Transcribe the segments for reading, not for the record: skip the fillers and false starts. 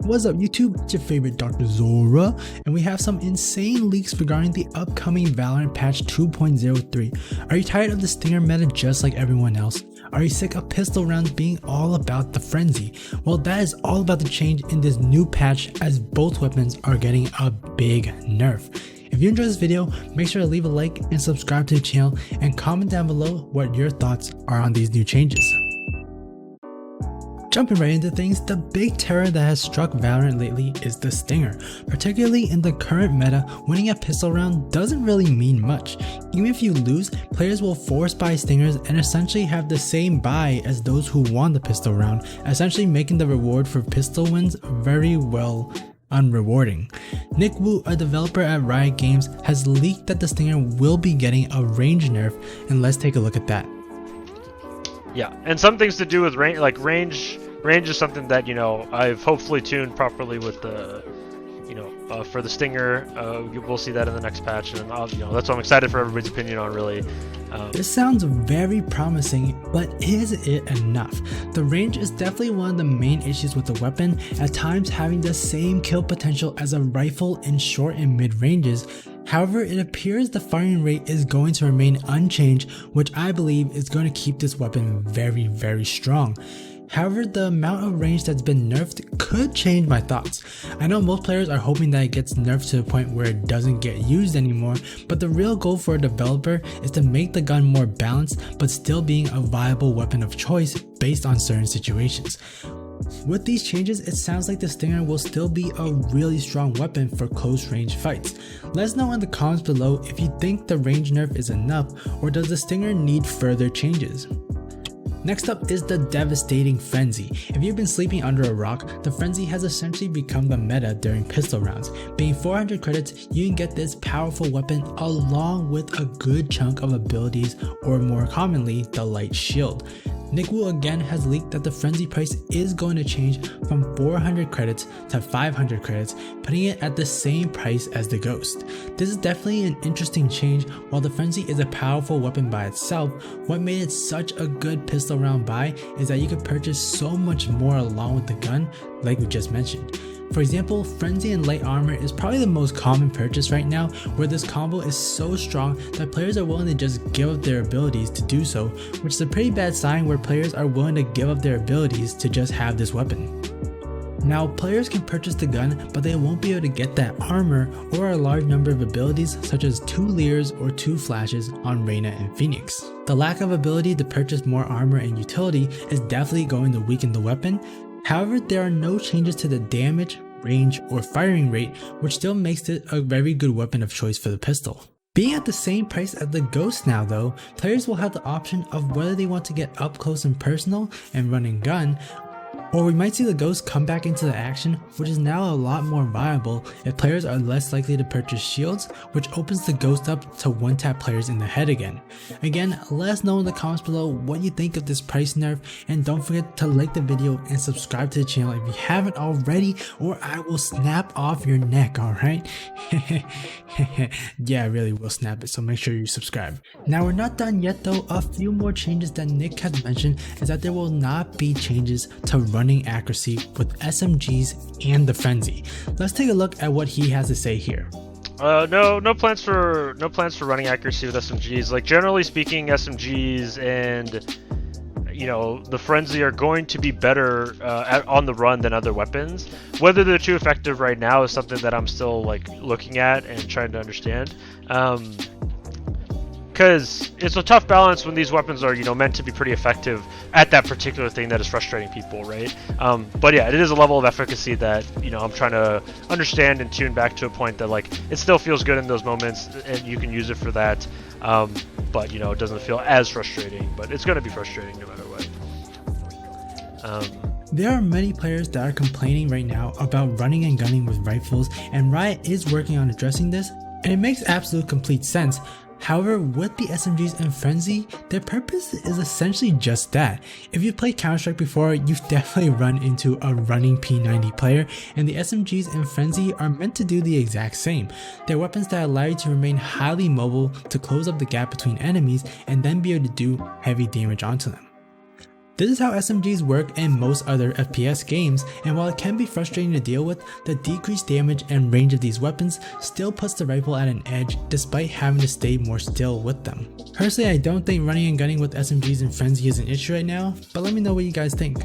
What's up YouTube, it's your favorite Dr. Zora, and we have some insane leaks regarding the upcoming Valorant patch 2.03. Are you tired of the Stinger meta just like everyone else? Are you sick of pistol rounds being all about the frenzy? Well, that is all about to change in this new patch as both weapons are getting a big nerf. If you enjoyed this video, make sure to leave a like and subscribe to the channel and comment down below what your thoughts are on these new changes. Jumping right into things, the big terror that has struck Valorant lately is the Stinger. Particularly in the current meta, winning a pistol round doesn't really mean much. Even if you lose, players will force buy Stingers and essentially have the same buy as those who won the pistol round, essentially making the reward for pistol wins very well unrewarding. Nick Wu, a developer at Riot Games, has leaked that the Stinger will be getting a range nerf, and let's take a look at that. Yeah, and some things to do with range, like range is something that, you know, I've hopefully tuned properly with the, you know, for the Stinger. We'll see that in the next patch, and you know, that's what I'm excited for everybody's opinion on, really. This sounds very promising, but is it enough? The range is definitely one of the main issues with the weapon, at times having the same kill potential as a rifle in short and mid ranges. However, it appears the firing rate is going to remain unchanged, which I believe is going to keep this weapon very strong. However, the amount of range that's been nerfed could change my thoughts. I know most players are hoping that it gets nerfed to the point where it doesn't get used anymore, but the real goal for a developer is to make the gun more balanced but still being a viable weapon of choice based on certain situations. With these changes, it sounds like the Stinger will still be a really strong weapon for close range fights. Let us know in the comments below if you think the range nerf is enough, or does the Stinger need further changes? Next up is the devastating Frenzy. If you've been sleeping under a rock, the Frenzy has essentially become the meta during pistol rounds. Being 400 credits, you can get this powerful weapon along with a good chunk of abilities, or more commonly, the light shield. Nick Wu again has leaked that the Frenzy price is going to change from 400 credits to 500 credits, putting it at the same price as the Ghost. This is definitely an interesting change. While the Frenzy is a powerful weapon by itself, what made it such a good pistol round buy is that you could purchase so much more along with the gun, like we just mentioned. For example, Frenzy and Light Armor is probably the most common purchase right now, where this combo is so strong that players are willing to just give up their abilities to do so, which is a pretty bad sign where players are willing to give up their abilities to just have this weapon. Now, players can purchase the gun, but they won't be able to get that armor or a large number of abilities such as 2 Leers or 2 Flashes on Reyna and Phoenix. The lack of ability to purchase more armor and utility is definitely going to weaken the weapon. However, there are no changes to the damage, range, or firing rate, which still makes it a very good weapon of choice for the pistol. Being at the same price as the Ghost now though, players will have the option of whether they want to get up close and personal and run and gun, or we might see the Ghost come back into the action, which is now a lot more viable if players are less likely to purchase shields, which opens the Ghost up to one-tap players in the head again. Again, let us know in the comments below what you think of this price nerf, and don't forget to like the video and subscribe to the channel if you haven't already, or I will snap off your neck, alright? Yeah, I really will snap it, so make sure you subscribe. Now, we're not done yet though. A few more changes that Nick has mentioned is that there will not be changes to running accuracy with SMGs and the Frenzy. Let's take a look at what he has to say here. No plans for running accuracy with SMGs. Like, generally speaking, SMGs and, you know, the Frenzy are going to be better on the run than other weapons. Whether they're too effective right now is something that I'm still like looking at and trying to understand. Because it's a tough balance when these weapons are, you know, meant to be pretty effective at that particular thing that is frustrating people, right? But yeah, it is a level of efficacy that, you know, I'm trying to understand and tune back to a point that, like, it still feels good in those moments and you can use it for that. But, you know, it doesn't feel as frustrating, but it's going to be frustrating no matter what. There are many players that are complaining right now about running and gunning with rifles, and Riot is working on addressing this, and it makes absolute complete sense. However, with the SMGs and Frenzy, their purpose is essentially just that. If you've played Counter-Strike before, you've definitely run into a running P90 player, and the SMGs and Frenzy are meant to do the exact same. They're weapons that allow you to remain highly mobile to close up the gap between enemies and then be able to do heavy damage onto them. This is how SMGs work in most other FPS games, and while it can be frustrating to deal with, the decreased damage and range of these weapons still puts the rifle at an edge despite having to stay more still with them. Personally, I don't think running and gunning with SMGs in Frenzy is an issue right now, but let me know what you guys think.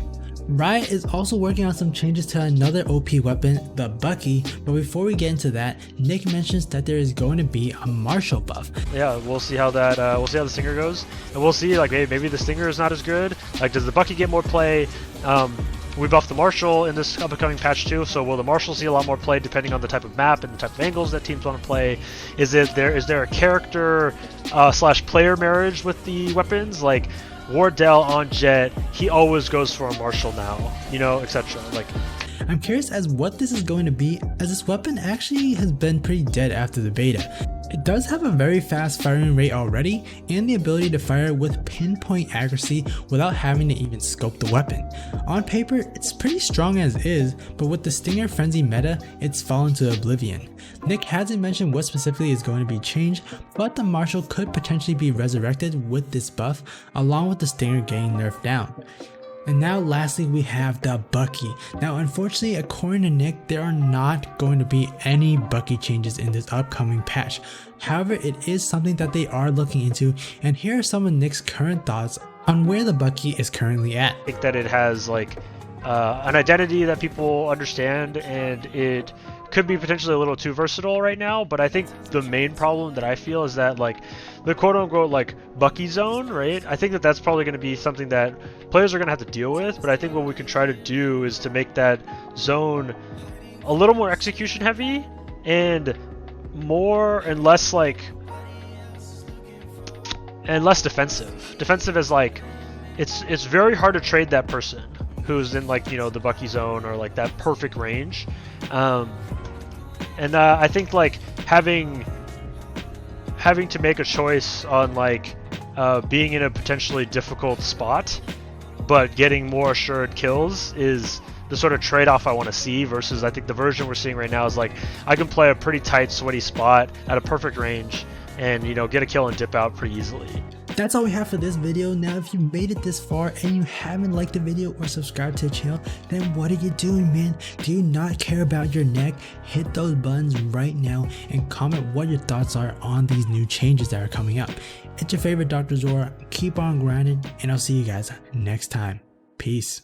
Riot is also working on some changes to another OP weapon, the BUCKY, but before we get into that, Nick mentions that there is going to be a Marshall buff. Yeah, we'll see how that we'll see how the Stinger goes, and we'll see like maybe the Stinger is not as good. Like, does the BUCKY get more play? We buffed the Marshall in this upcoming patch too, so will the Marshall see a lot more play depending on the type of map and the type of angles that teams want to play? Is there a character slash player marriage with the weapons? Like Wardell on Jet, he always goes for a Marshall now, you know, etc. Like, I'm curious as what this is going to be, as this weapon actually has been pretty dead after the beta. It does have a very fast firing rate already, and the ability to fire with pinpoint accuracy without having to even scope the weapon. On paper, it's pretty strong as is, but with the Stinger Frenzy meta, it's fallen to oblivion. Nick hasn't mentioned what specifically is going to be changed, but the Marshall could potentially be resurrected with this buff, along with the Stinger getting nerfed down. And now lastly we have the BUCKY. Now unfortunately, according to Nick, there are not going to be any BUCKY changes in this upcoming patch. However, it is something that they are looking into, and here are some of Nick's current thoughts on where the BUCKY is currently at. I think that it has like an identity that people understand, and it could be potentially a little too versatile right now, but I think the main problem that I feel is that like the quote-unquote like BUCKY zone, right? I think that that's probably going to be something that players are going to have to deal with, but I think what we can try to do is to make that zone a little more execution heavy and more and less like and less defensive. Defensive is like it's very hard to trade that person who's in like, you know, the BUCKY zone or like that perfect range. I think like having to make a choice on like being in a potentially difficult spot but getting more assured kills is the sort of trade-off I want to see, versus I think the version we're seeing right now is like I can play a pretty tight sweaty spot at a perfect range and, you know, get a kill and dip out pretty easily. That's all we have for this video. Now if you made it this far and you haven't liked the video or subscribed to the channel, then what are you doing, man? Do you not care about your neck? Hit those buttons right now and comment what your thoughts are on these new changes that are coming up. It's your favorite Dr. Zora. Keep on grinding, and I'll see you guys next time. Peace.